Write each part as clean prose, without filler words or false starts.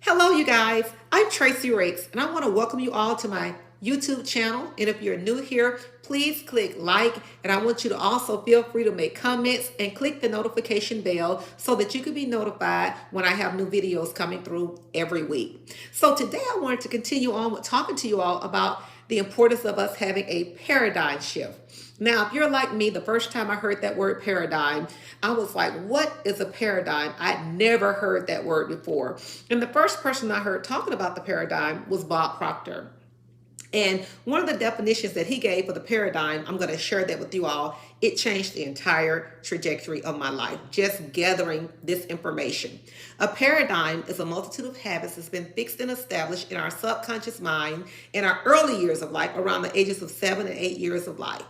Hello, you guys. I'm Tracy Rakes, and I want to welcome you all to my YouTube channel. And if you're new here, please click like, and I want you to also feel free to make comments and click the notification bell so that you can be notified when I have new videos coming through every week. So today I wanted to continue on with talking to you all about the importance of us having a paradigm shift. Now, if you're like me, the first time I heard that word paradigm, I was like, what is a paradigm? I'd never heard that word before. And the first person I heard talking about the paradigm was Bob Proctor. And one of the definitions that he gave for the paradigm, I'm going to share that with you all. It changed the entire trajectory of my life, just gathering this information. A paradigm is a multitude of habits that's been fixed and established in our subconscious mind in our early years of life, around the ages of 7 and 8 years of life.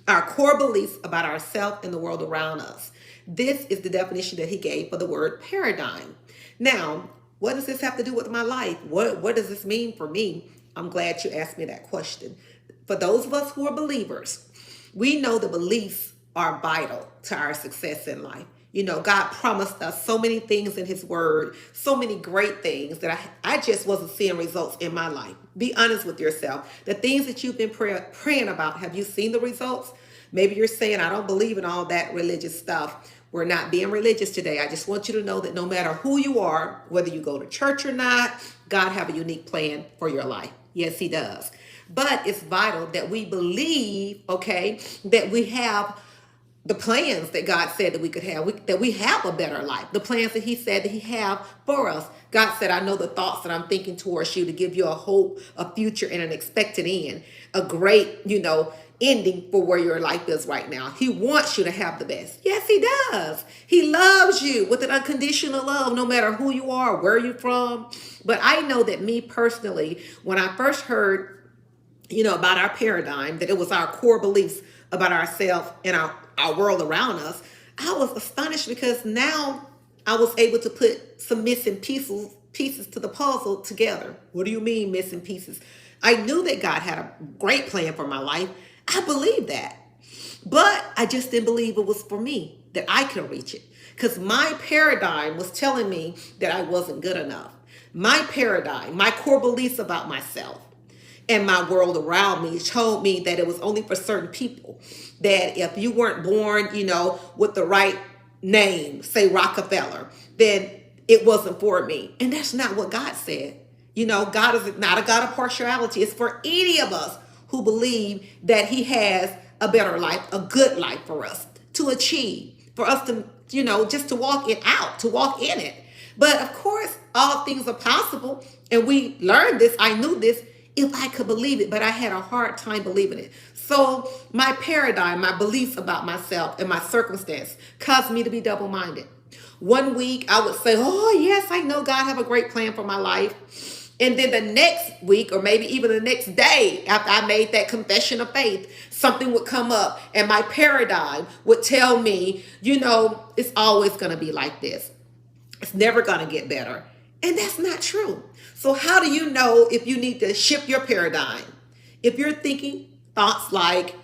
Our core beliefs about ourselves and the world around us. This is the definition that he gave for the word paradigm. Now, what does this have to do with my life? What does this mean for me? I'm glad you asked me that question. For those of us who are believers, we know the beliefs are vital to our success in life. You know, God promised us so many things in his word, so many great things that I just wasn't seeing results in my life. Be honest with yourself. The things that you've been praying about, have you seen the results? Maybe you're saying, I don't believe in all that religious stuff. We're not being religious today. I just want you to know that no matter who you are, whether you go to church or not, God have a unique plan for your life. Yes, he does. But it's vital that we believe, okay, that we have the plans that God said that we could have, that we have a better life, the plans that he said that he have for us. God said, I know the thoughts that I'm thinking towards you to give you a hope, a future, and an expected end, a great, ending for where your life is right now. He wants you to have the best. Yes, he does. He loves you with an unconditional love, no matter who you are, where you're from. But I know that me personally, when I first heard about our paradigm, that it was our core beliefs about ourselves and our world around us, I was astonished because now I was able to put some missing pieces to the puzzle together. What do you mean missing pieces? I knew that God had a great plan for my life. I believed that. But I just didn't believe it was for me, that I could reach it. Because my paradigm was telling me that I wasn't good enough. My paradigm, my core beliefs about myself and my world around me told me that it was only for certain people. That if you weren't born, with the right name, say Rockefeller, then it wasn't for me. And that's not what God said. God is not a God of partiality. It's for any of us who believe that he has a better life, a good life for us to achieve, for us to, just to walk it out, to walk in it. But of course, all things are possible. And we learned this. I knew this if I could believe it, but I had a hard time believing it. So my paradigm, my beliefs about myself and my circumstance caused me to be double-minded. One week I would say, oh yes, I know God have a great plan for my life. And then the next week, or maybe even the next day after I made that confession of faith, something would come up and my paradigm would tell me, it's always going to be like this. It's never going to get better. And that's not true. So how do you know if you need to shift your paradigm? If you're thinking thoughts like,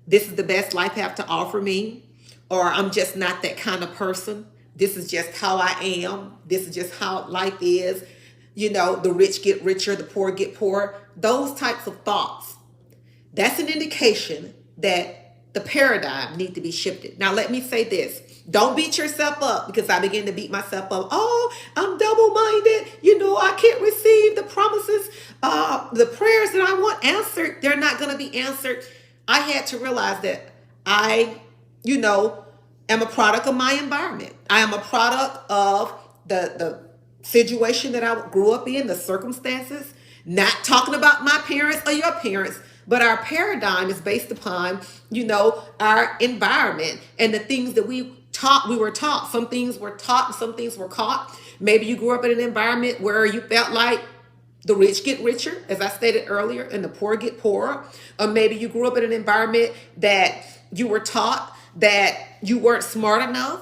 this is the best life have to offer me, or I'm just not that kind of person. This is just how I am. This is just how life is. The rich get richer, the poor get poorer. Those types of thoughts, that's an indication that the paradigm needs to be shifted. Now, let me say this. Don't beat yourself up, because I begin to beat myself up. Oh, I'm double-minded. I can't receive the promises, the prayers that I want answered. They're not going to be answered. I had to realize that I, am a product of my environment. I am a product of the situation that I grew up in, the circumstances. Not talking about my parents or your parents, but our paradigm is based upon, our environment and the things that we were taught. Some things were taught and some things were caught. Maybe you grew up in an environment where you felt like the rich get richer, as I stated earlier, and the poor get poorer. Or maybe you grew up in an environment that you were taught that you weren't smart enough.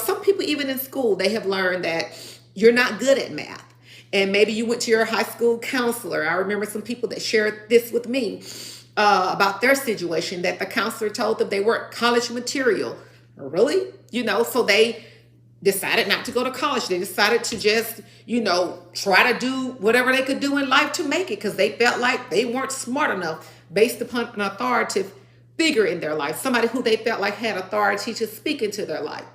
Some people, even in school, they have learned that you're not good at math. And maybe you went to your high school counselor. I remember some people that shared this with me about their situation, that the counselor told them they weren't college material. Really? So they decided not to go to college. They decided to just, try to do whatever they could do in life to make it because they felt like they weren't smart enough based upon an authoritative figure in their life, somebody who they felt like had authority to speak into their life.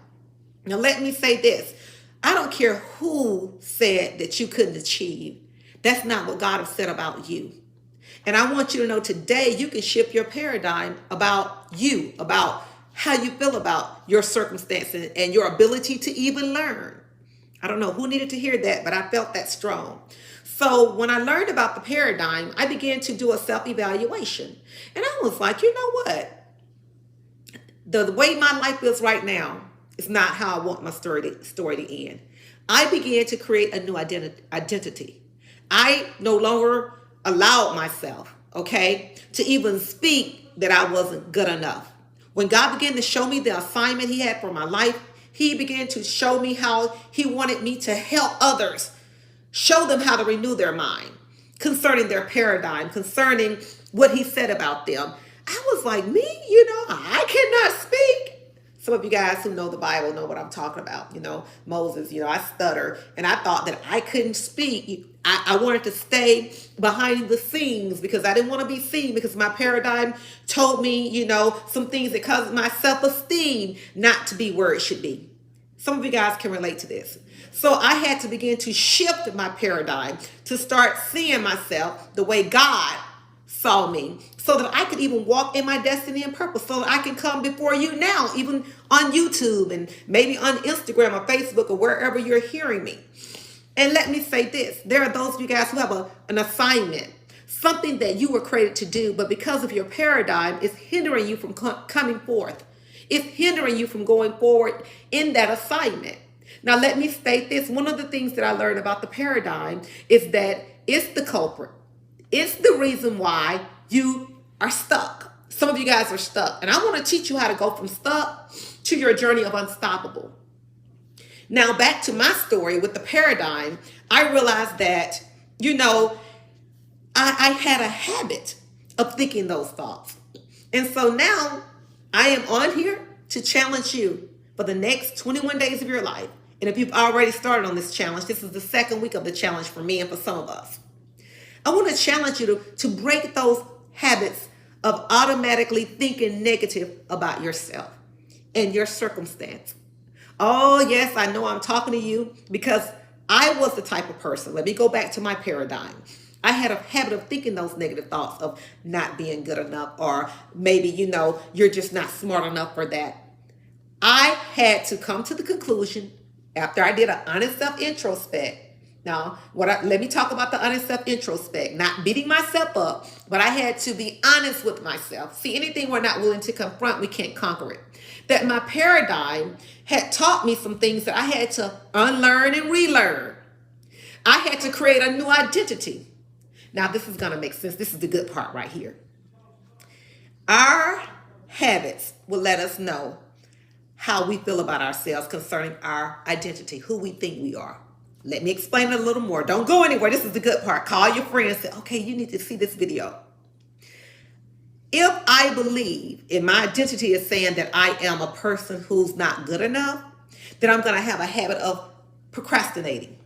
Now, let me say this. I don't care who said that you couldn't achieve. That's not what God has said about you. And I want you to know today you can shift your paradigm about you, about how you feel about your circumstances and your ability to even learn. I don't know who needed to hear that, but I felt that strong. So when I learned about the paradigm, I began to do a self-evaluation. And I was like, you know what? The way my life is right now is not how I want my story to end. I began to create a new identity. I no longer allowed myself, to even speak that I wasn't good enough. When God began to show me the assignment he had for my life, he began to show me how he wanted me to help others, show them how to renew their mind concerning their paradigm, concerning what he said about them. I was like, me, I cannot speak. Some of you guys who know the Bible know what I'm talking about. Moses, I stutter and I thought that I couldn't speak. I wanted to stay behind the scenes because I didn't want to be seen because my paradigm told me, some things that caused my self-esteem not to be where it should be. Some of you guys can relate to this. So I had to begin to shift my paradigm to start seeing myself the way God saw me so that I could even walk in my destiny and purpose, so that I can come before you now, even on YouTube and maybe on Instagram or Facebook or wherever you're hearing me. And let me say this. There are those of you guys who have an assignment, something that you were created to do, but because of your paradigm, it's hindering you from coming forth. It's hindering you from going forward in that assignment. Now, let me state this. One of the things that I learned about the paradigm is that it's the culprit. It's the reason why you are stuck. Some of you guys are stuck. And I want to teach you how to go from stuck to your journey of unstoppable. Now, back to my story with the paradigm, I realized that, I had a habit of thinking those thoughts. And so now I am on here to challenge you for the next 21 days of your life. And if you've already started on this challenge, this is the second week of the challenge for me and for some of us. I want to challenge you to break those habits of automatically thinking negative about yourself and your circumstance. Oh, yes, I know I'm talking to you because I was the type of person. Let me go back to my paradigm. I had a habit of thinking those negative thoughts of not being good enough, or maybe, you're just not smart enough for that. I had to come to the conclusion after I did an honest self-introspect. Now, let me talk about the honest self-introspect, not beating myself up, but I had to be honest with myself. See, anything we're not willing to confront, we can't conquer it. That my paradigm had taught me some things that I had to unlearn and relearn. I had to create a new identity. Now, this is going to make sense. This is the good part right here. Our habits will let us know how we feel about ourselves concerning our identity, who we think we are. Let me explain it a little more. Don't go anywhere. This is the good part. Call your friends. Say, okay, you need to see this video. If I believe in my identity is saying that I am a person who's not good enough, then I'm going to have a habit of procrastinating.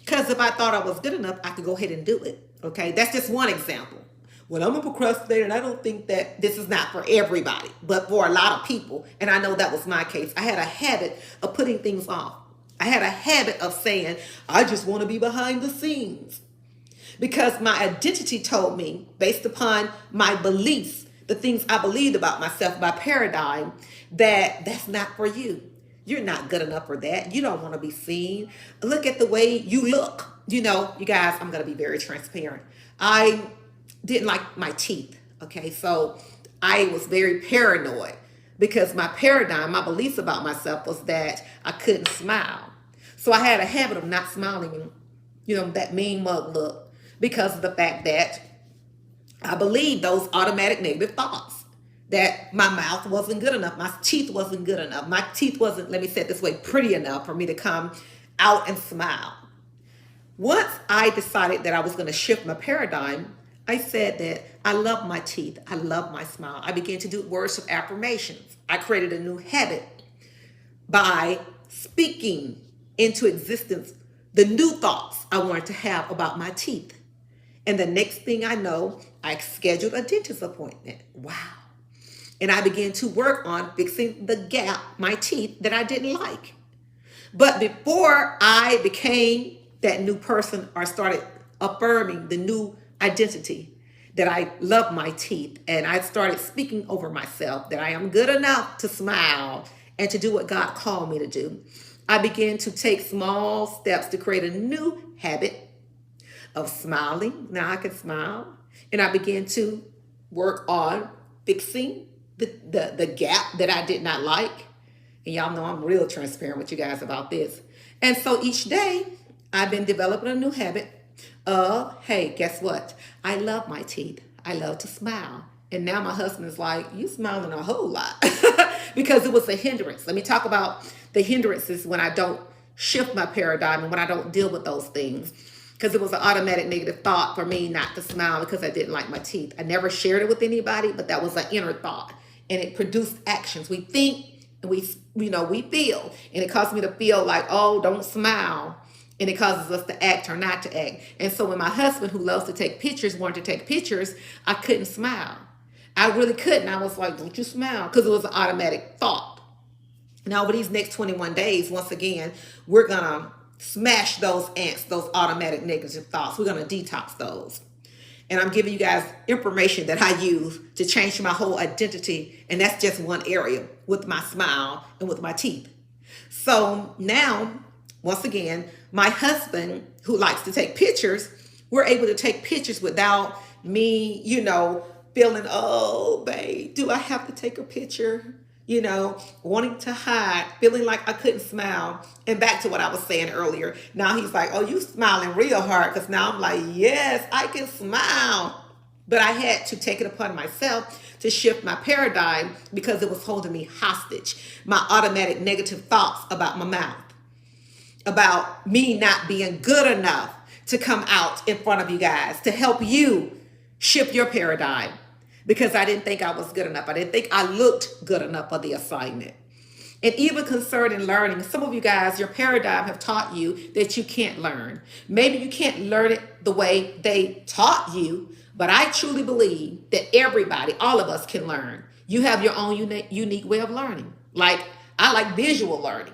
Because if I thought I was good enough, I could go ahead and do it. Okay, that's just one example. When I'm a procrastinator, and I don't think that this is not for everybody, but for a lot of people, and I know that was my case, I had a habit of putting things off. I had a habit of saying, I just want to be behind the scenes. Because my identity told me, based upon my beliefs, the things I believed about myself, my paradigm, that that's not for you. You're not good enough for that. You don't want to be seen. Look at the way you look. You guys, I'm going to be very transparent. I didn't like my teeth. Okay, so I was very paranoid because my paradigm, my beliefs about myself was that I couldn't smile. So I had a habit of not smiling, that mean mug look, because of the fact that I believed those automatic negative thoughts, that my mouth wasn't good enough, my teeth wasn't good enough, my teeth wasn't, let me say it this way, pretty enough for me to come out and smile. Once I decided that I was going to shift my paradigm, I said that I love my teeth, I love my smile. I began to do words of affirmations. I created a new habit by speaking into existence the new thoughts I wanted to have about my teeth. And the next thing I know, I scheduled a dentist appointment. Wow. And I began to work on fixing the gap, my teeth that I didn't like. But before I became that new person or started affirming the new identity that I love my teeth, and I started speaking over myself that I am good enough to smile and to do what God called me to do, I began to take small steps to create a new habit of smiling. Now I can smile. And I began to work on fixing the gap that I did not like. And y'all know I'm real transparent with you guys about this. And so each day I've been developing a new habit of, hey, guess what? I love my teeth. I love to smile. And now my husband is like, you smiling a whole lot because it was a hindrance. Let me talk about the hindrances when I don't shift my paradigm and when I don't deal with those things. Because it was an automatic negative thought for me not to smile because I didn't like my teeth. I never shared it with anybody, but that was an inner thought. And it produced actions. We think and we feel. And it caused me to feel like, oh, don't smile. And it causes us to act or not to act. And so when my husband, who loves to take pictures, wanted to take pictures, I couldn't smile. I really couldn't. I was like, don't you smile? Because it was an automatic thought. Now, over these next 21 days, once again, we're going to smash those ants, those automatic negative thoughts. We're going to detox those. And I'm giving you guys information that I use to change my whole identity. And that's just one area with my smile and with my teeth. So now, once again, my husband, who likes to take pictures, we're able to take pictures without me, feeling, oh, babe, do I have to take a picture? Wanting to hide, feeling like I couldn't smile. And back to what I was saying earlier. Now he's like, oh, you smiling real hard. Because now I'm like, yes, I can smile. But I had to take it upon myself to shift my paradigm because it was holding me hostage. My automatic negative thoughts about my mouth, about me not being good enough to come out in front of you guys, to help you shift your paradigm. Because I didn't think I was good enough. I didn't think I looked good enough for the assignment. And even concerning learning, some of you guys, your paradigm have taught you that you can't learn. Maybe you can't learn it the way they taught you, but I truly believe that everybody, all of us can learn. You have your own unique way of learning. Like, I like visual learning.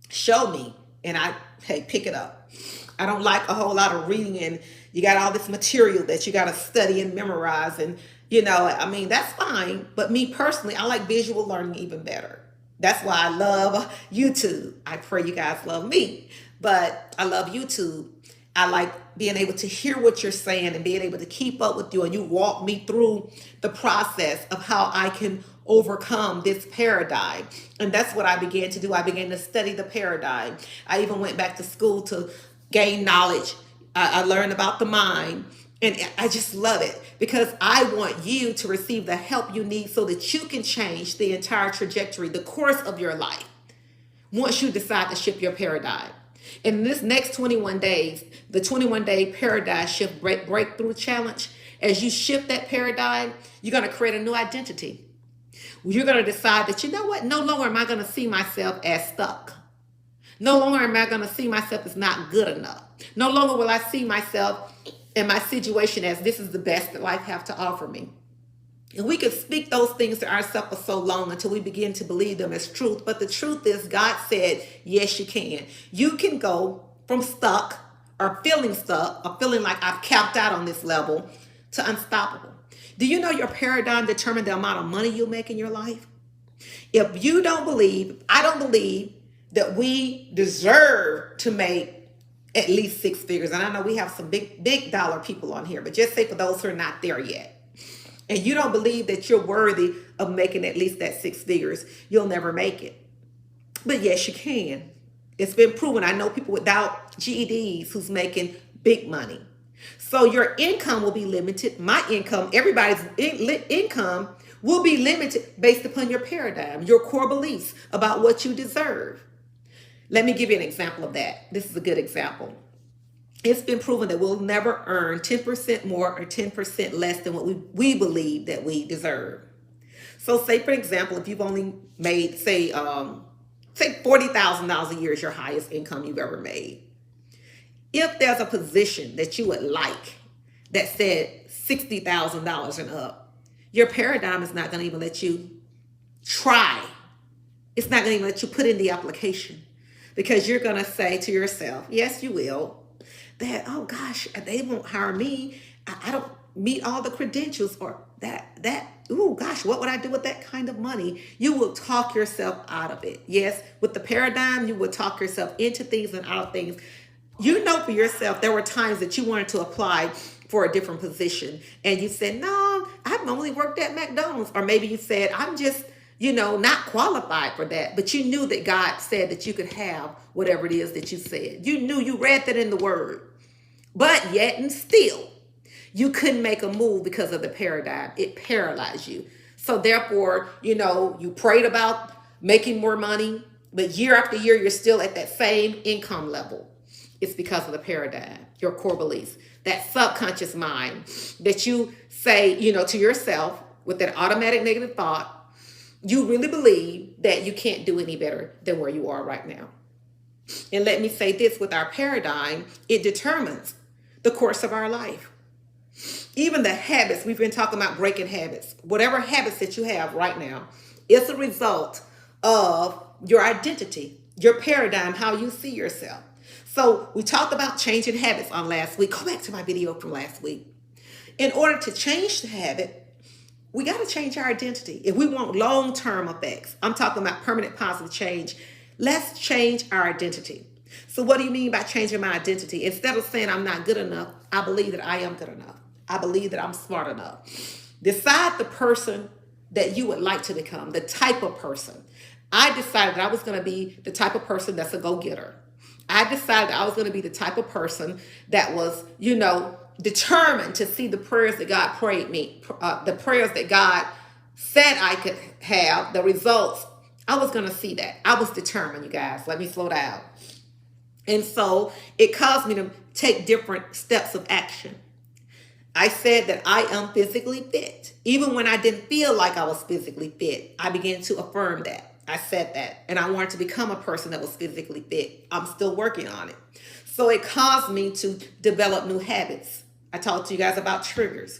Show me, and pick it up. I don't like a whole lot of reading, and you got all this material that you got to study and memorize, and that's fine. But me personally, I like visual learning even better. That's why I love YouTube. I pray you guys love me, but I love YouTube. I like being able to hear what you're saying and being able to keep up with you, and you walk me through the process of how I can overcome this paradigm. And that's what I began to do. I began to study the paradigm. I even went back to school to gain knowledge. I learned about the mind. And I just love it because I want you to receive the help you need so that you can change the entire trajectory, the course of your life, once you decide to shift your paradigm. In this next 21 days, the 21-day paradigm shift breakthrough challenge, as you shift that paradigm, you're going to create a new identity. You're going to decide that, you know what, no longer am I going to see myself as stuck. No longer am I going to see myself as not good enough. No longer will I see myself and my situation as this is the best that life have to offer me. And we can speak those things to ourselves for so long until we begin to believe them as truth. But the truth is, God said, yes, you can. You can go from stuck or feeling like I've capped out on this level to unstoppable. Do you know your paradigm determines the amount of money you'll make in your life? If I don't believe that we deserve to make at least six figures. And I know we have some big dollar people on here, but just say for those who are not there yet. And you don't believe that you're worthy of making at least that six figures, you'll never make it. But yes, you can. It's been proven. I know people without GEDs who's making big money. So your income will be limited. My income, everybody's income will be limited based upon your paradigm, your core beliefs about what you deserve. Let me give you an example of that. This is a good example. It's been proven that we'll never earn 10% more or 10% less than what we believe that we deserve. So say, for example, if you've only made, say, say $40,000 a year is your highest income you've ever made. If there's a position that you would like that said $60,000 and up, your paradigm is not going to even let you try. It's not going to even let you put in the application, because you're going to say to yourself, yes, you will, that, oh gosh, they won't hire me. I don't meet all the credentials, or oh gosh, what would I do with that kind of money? You will talk yourself out of it. Yes, with the paradigm, you will talk yourself into things and out of things. You know for yourself, there were times that you wanted to apply for a different position and you said, no, I've only worked at McDonald's. Or maybe you said, I'm just, not qualified for that. But you knew that God said that you could have whatever it is that you said. You knew, you read that in the word. But yet and still, you couldn't make a move because of the paradigm. It paralyzed you. So therefore, you prayed about making more money, but year after year, you're still at that same income level. It's because of the paradigm, your core beliefs, that subconscious mind that you say, to yourself with that automatic negative thought. You really believe that you can't do any better than where you are right now. And let me say this, with our paradigm, it determines the course of our life. Even the habits, we've been talking about breaking habits. Whatever habits that you have right now, it's a result of your identity, your paradigm, how you see yourself. So we talked about changing habits on last week. Go back to my video from last week. In order to change the habit, we got to change our identity. If we want long-term effects, I'm talking about permanent positive change, let's change our identity. So what do you mean by changing my identity? Instead of saying I'm not good enough, I believe that I am good enough. I believe that I'm smart enough. Decide the person that you would like to become, the type of person. I decided that I was going to be the type of person that's a go-getter. I decided I was going to be the type of person that was, determined to see the prayers that God prayed me, the prayers that God said I could have, the results. I was going to see that. I was determined, you guys. Let me slow down. And so it caused me to take different steps of action. I said that I am physically fit. Even when I didn't feel like I was physically fit, I began to affirm that. I said that, and I wanted to become a person that was physically fit. I'm still working on it. So it caused me to develop new habits. I talked to you guys about triggers.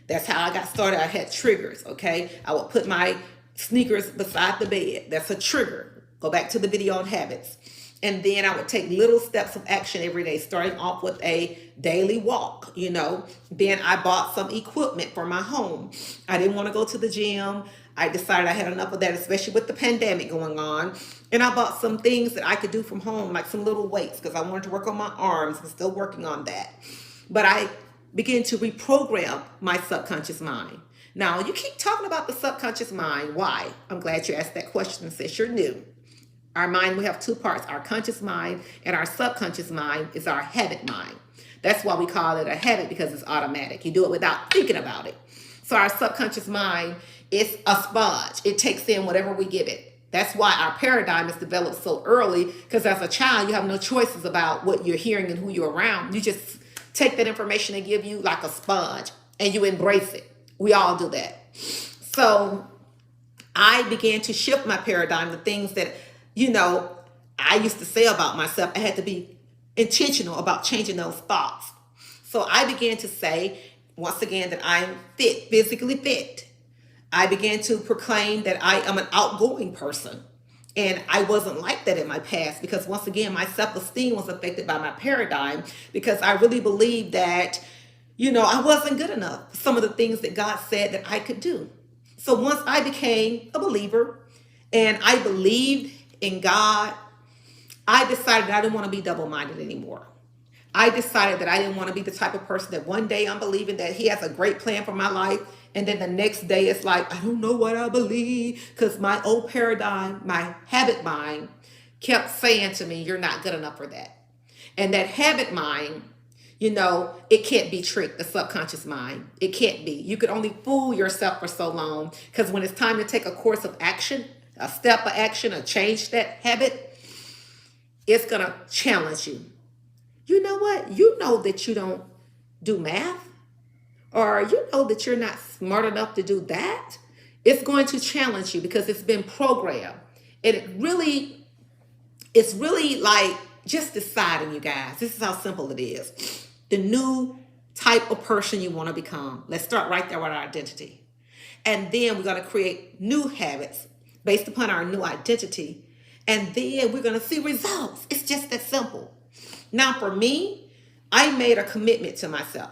That's how I got started. I had triggers, okay? I would put my sneakers beside the bed. That's a trigger. Go back to the video on habits. And then I would take little steps of action every day, starting off with a daily walk, Then I bought some equipment for my home. I didn't want to go to the gym. I decided I had enough of that, especially with the pandemic going on. And I bought some things that I could do from home, like some little weights, because I wanted to work on my arms. I'm still working on that. But I began to reprogram my subconscious mind. Now, you keep talking about the subconscious mind. Why? I'm glad you asked that question since you're new. Our mind, we have two parts, our conscious mind and our subconscious mind is our habit mind. That's why we call it a habit, because it's automatic. You do it without thinking about it. So our subconscious mind is a sponge. It takes in whatever we give it. That's why our paradigm is developed so early, because as a child, you have no choices about what you're hearing and who you're around. You just take that information they give you like a sponge and you embrace it. We all do that. So I began to shift my paradigm to things that, I used to say about myself. I had to be intentional about changing those thoughts. So I began to say, once again, that I'm fit, physically fit. I began to proclaim that I am an outgoing person. And I wasn't like that in my past, because once again, my self-esteem was affected by my paradigm, because I really believed that, I wasn't good enough for some of the things that God said that I could do. So once I became a believer and I believed in God, I decided that I didn't want to be double-minded anymore. I decided that I didn't want to be the type of person that one day I'm believing that He has a great plan for my life, and then the next day it's like, I don't know what I believe, because my old paradigm, my habit mind kept saying to me, you're not good enough for that. And that habit mind, it can't be tricked, the subconscious mind. It can't be. You could only fool yourself for so long, because when it's time to take a course of action, a step of action, or change that habit, it's going to challenge you. You know what? You know that you don't do math, or you know that you're not smart enough to do that. It's going to challenge you because it's been programmed. And it really It's really like just deciding, you guys. This is how simple it is. The new type of person you want to become. Let's start right there with our identity. And then we're going to create new habits based upon our new identity. And then we're going to see results. It's just that simple. Now, for me, I made a commitment to myself.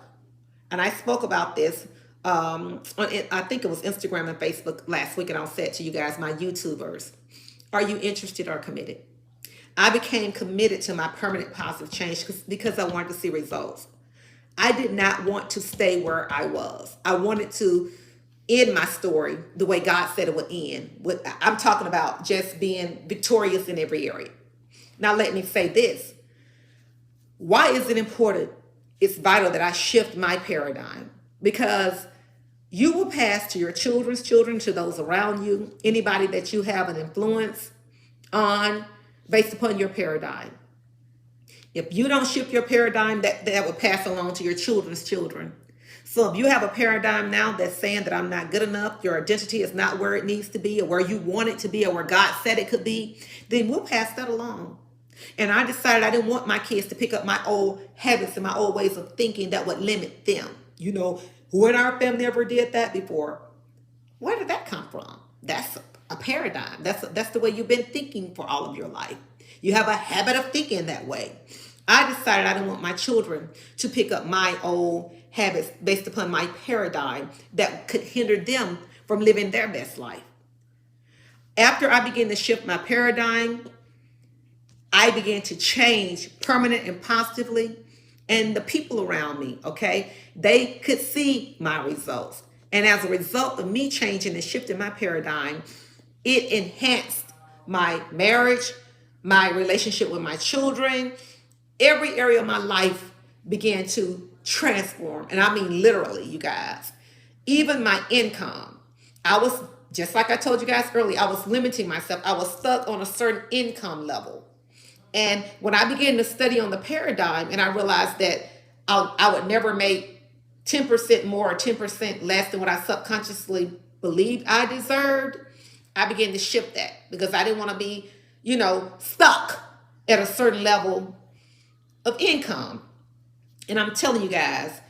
And I spoke about this on, I think it was Instagram and Facebook last week, and I'll say it to you guys, my YouTubers. Are you interested or committed? I became committed to my permanent positive change because I wanted to see results. I did not want to stay where I was. I wanted to end my story the way God said it would end. I'm talking about just being victorious in every area. Now, let me say this. Why is it important? It's vital that I shift my paradigm, because you will pass to your children's children, to those around you, anybody that you have an influence on based upon your paradigm. If you don't shift your paradigm, that will pass along to your children's children. So if you have a paradigm now that's saying that I'm not good enough, your identity is not where it needs to be or where you want it to be or where God said it could be, then we'll pass that along. And I decided I didn't want my kids to pick up my old habits and my old ways of thinking that would limit them. Who in our family ever did that before? Where did that come from? That's a paradigm. That's the way you've been thinking for all of your life. You have a habit of thinking that way. I decided I didn't want my children to pick up my old habits based upon my paradigm that could hinder them from living their best life. After I began to shift my paradigm, I began to change permanent and positively. And the people around me, okay, they could see my results. And as a result of me changing and shifting my paradigm, it enhanced my marriage, my relationship with my children. Every area of my life began to transform. And I mean literally, you guys. Even my income. I was, just like I told you guys earlier, I was limiting myself. I was stuck on a certain income level. And when I began to study on the paradigm, and I realized that I would never make 10% more or 10% less than what I subconsciously believed I deserved, I began to shift that because I didn't want to be, stuck at a certain level of income. And I'm telling you guys,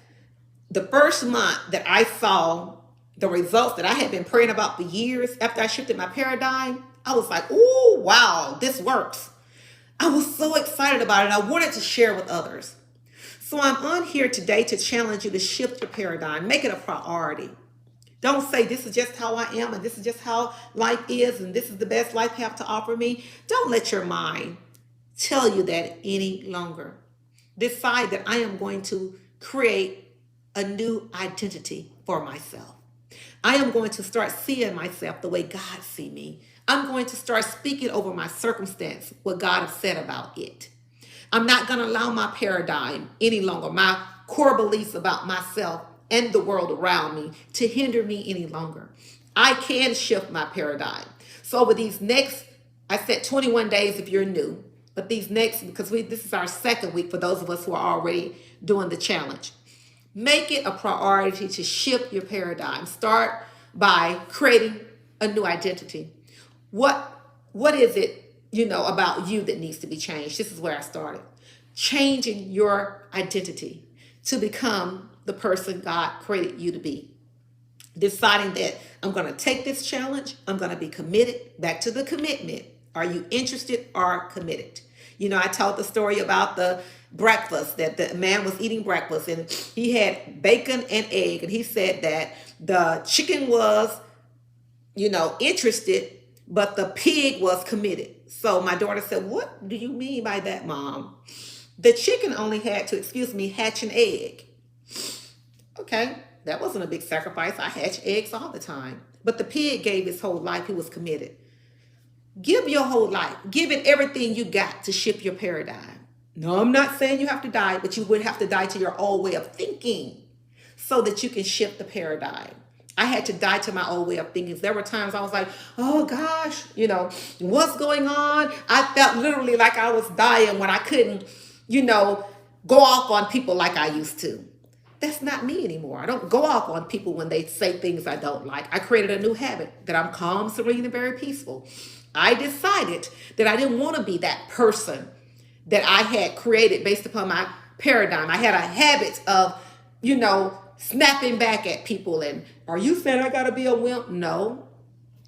the first month that I saw the results that I had been praying about for years after I shifted my paradigm, I was like, oh, wow, this works. I was so excited about it. I wanted to share with others. So I'm on here today to challenge you to shift your paradigm. Make it a priority. Don't say this is just how I am and this is just how life is and this is the best life have to offer me. Don't let your mind tell you that any longer. Decide that I am going to create a new identity for myself. I am going to start seeing myself the way God sees me. I'm going to start speaking over my circumstance, what God has said about it. I'm not going to allow my paradigm any longer, my core beliefs about myself and the world around me to hinder me any longer. I can shift my paradigm. So over these next, I said 21 days if you're new, but these next, because this is our second week for those of us who are already doing the challenge. Make it a priority to shift your paradigm. Start by creating a new identity. What is it, about you that needs to be changed? This is where I started. Changing your identity to become the person God created you to be. Deciding that I'm going to take this challenge. I'm going to be committed. Back to the commitment. Are you interested or committed? I told the story about the breakfast, that the man was eating breakfast and he had bacon and egg. And he said that the chicken was, interested, but the pig was committed. So my daughter said, what do you mean by that, Mom? The chicken only had to, hatch an egg. Okay, that wasn't a big sacrifice. I hatch eggs all the time. But the pig gave his whole life. He was committed. Give your whole life. Give it everything you got to shift your paradigm. No, I'm not saying you have to die, but you would have to die to your old way of thinking so that you can shift the paradigm. I had to die to my old way of thinking. There were times I was like, oh gosh, what's going on? I felt literally like I was dying when I couldn't, go off on people like I used to. That's not me anymore. I don't go off on people when they say things I don't like. I created a new habit that I'm calm, serene, and very peaceful. I decided that I didn't want to be that person that I had created based upon my paradigm. I had a habit of, snapping back at people. And are you saying I got to be a wimp? No.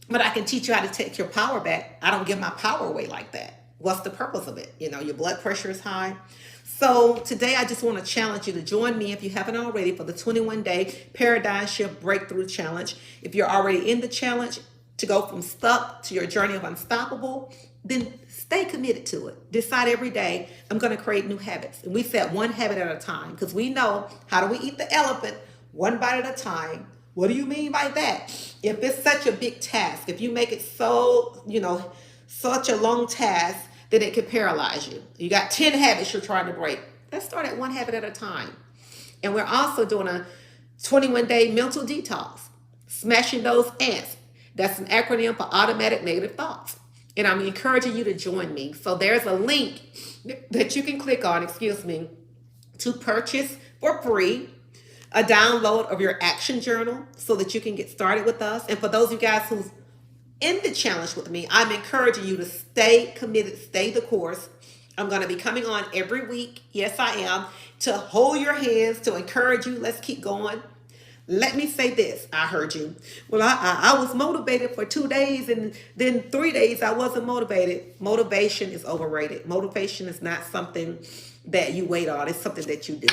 But I can teach you how to take your power back. I don't give my power away like that. What's the purpose of it? Your blood pressure is high. So today I just want to challenge you to join me, if you haven't already, for the 21-day Paradigm Shift Breakthrough Challenge. If you're already in the challenge, to go from stuck to your journey of unstoppable, then stay committed to it. Decide every day, I'm going to create new habits. And we set one habit at a time, because we know, how do we eat the elephant? One bite at a time. What do you mean by that? If it's such a big task, if you make it so, such a long task, then it could paralyze you. You got 10 habits you're trying to break. Let's start at one habit at a time. And we're also doing a 21-day mental detox, smashing those ants. That's an acronym for automatic negative thoughts. And I'm encouraging you to join me. So there's a link that you can click on, to purchase for free a download of your action journal so that you can get started with us. And for those of you guys who's in the challenge with me, I'm encouraging you to stay committed, stay the course. I'm going to be coming on every week. Yes, I am. To hold your hands, to encourage you. Let's keep going. Let me say this. I heard you. Well, I was motivated for 2 days, and then 3 days I wasn't motivated. Motivation is overrated. Motivation is not something that you wait on. It's something that you do.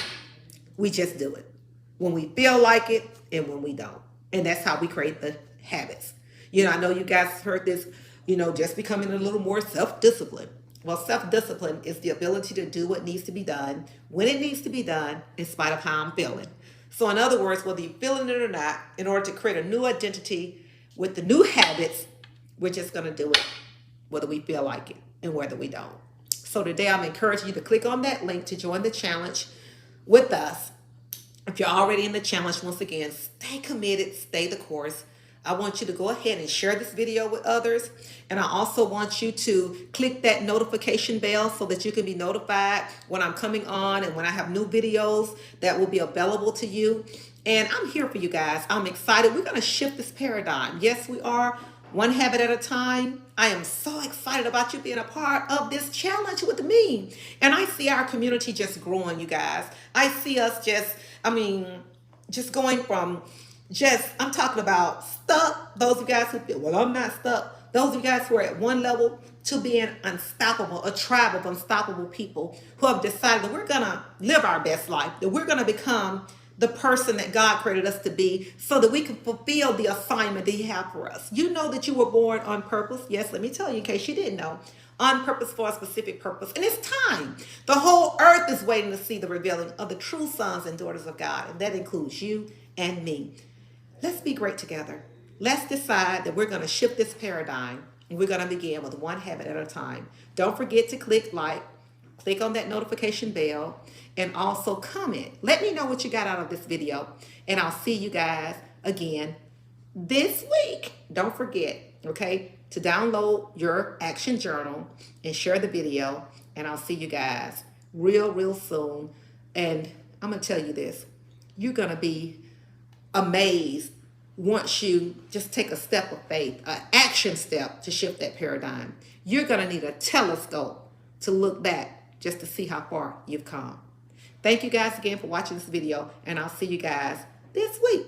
We just do it when we feel like it and when we don't. And that's how we create the habits. I know you guys heard this, just becoming a little more self-disciplined. Well, self-discipline is the ability to do what needs to be done, when it needs to be done, in spite of how I'm feeling. So in other words, whether you're feeling it or not, in order to create a new identity with the new habits, we're just going to do it whether we feel like it and whether we don't. So today I'm encouraging you to click on that link to join the challenge with us. If you're already in the challenge, once again, stay committed, stay the course. I want you to go ahead and share this video with others. And I also want you to click that notification bell so that you can be notified when I'm coming on and when I have new videos that will be available to you. And I'm here for you guys. I'm excited. We're going to shift this paradigm. Yes, we are. One habit at a time. I am so excited about you being a part of this challenge with me. And I see our community just growing, you guys. I see us just going from I'm talking about stuck, those of you guys who feel, well, I'm not stuck. Those of you guys who are at one level, to being unstoppable, a tribe of unstoppable people who have decided that we're going to live our best life, that we're going to become the person that God created us to be so that we can fulfill the assignment that He has for us. You know that you were born on purpose. Yes, let me tell you in case you didn't know. On purpose for a specific purpose. And it's time. The whole earth is waiting to see the revealing of the true sons and daughters of God. And that includes you and me. Let's be great together. Let's decide that we're going to shift this paradigm, and we're going to begin with one habit at a time. Don't forget to click on that notification bell, and also comment. Let me know what you got out of this video, and I'll see you guys again this week. Don't forget, to download your action journal and share the video, and I'll see you guys real soon. And I'm going to tell you this. You're going to be amazed once you just take a step of faith, an action step to shift that paradigm. You're going to need a telescope to look back just to see how far you've come. Thank you guys again for watching this video, and I'll see you guys this week.